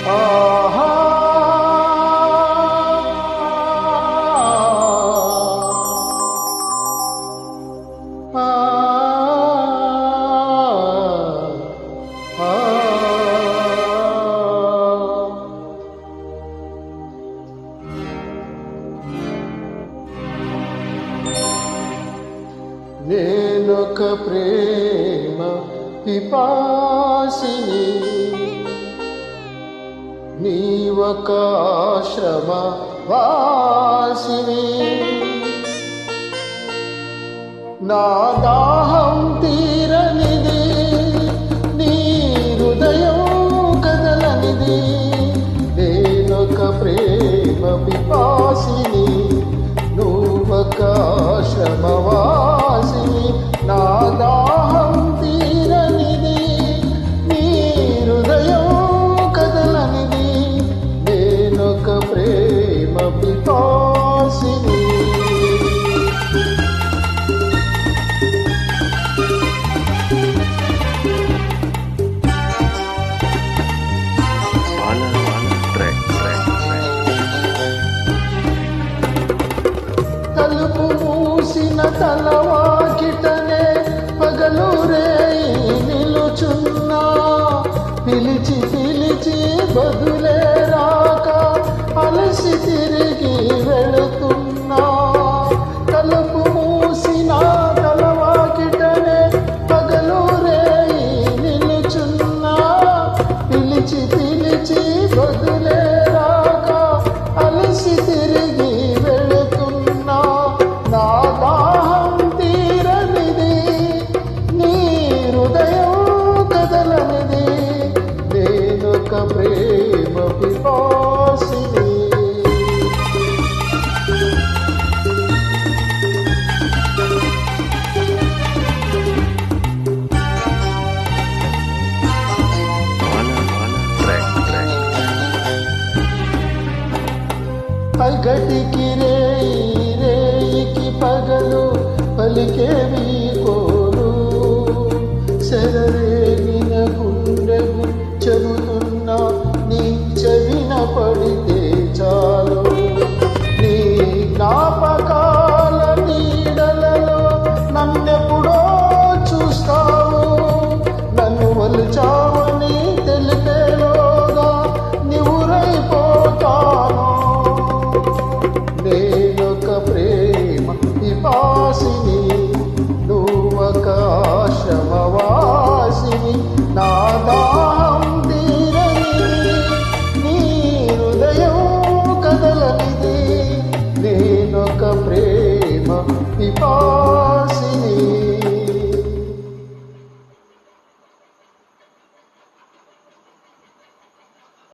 ఆహా నేనొక ప్రేమ పిపాసిని, నీవొక ఆశ్రమ వాసిని. నా దాహం తీరనిది, నీ హృదయం కదలనిది. నేనొక ప్రేమ పిపాసిని, నువ్వొక ఆశ్రమ వాసిని. నా దాహం తీరనిది, నీ హృదయం కదలనిది. నేనొక ప్రేమ పిపాసిని. తలుపు మూసిన తలవాకిటనే పగలు రేయి నిలుచున్నా, పిలిచి పిలిచి బదులే రాక అలసి తిరిగి వెళుతున్నా. తలుపు మూసిన తలవాకిటనే పగలు రేయి నిలుచున్నా, పిలిచి పిలిచి బదులే రాక అలసి తిరిగి వెళుతున్నా. నా దాహం తీరనిది, నీ హృదయం కదలనిది. నేనొక ప్రేమ పిపాసిని. పగటికి రేయి, రేయికి పగలు పలికేవి కోలు. సెలరేగిన గుండెకు చెబుతున్నా, నీ చెవిన పడితే చాలు. నీ జ్ఞాపకాల నీడలలో నన్ను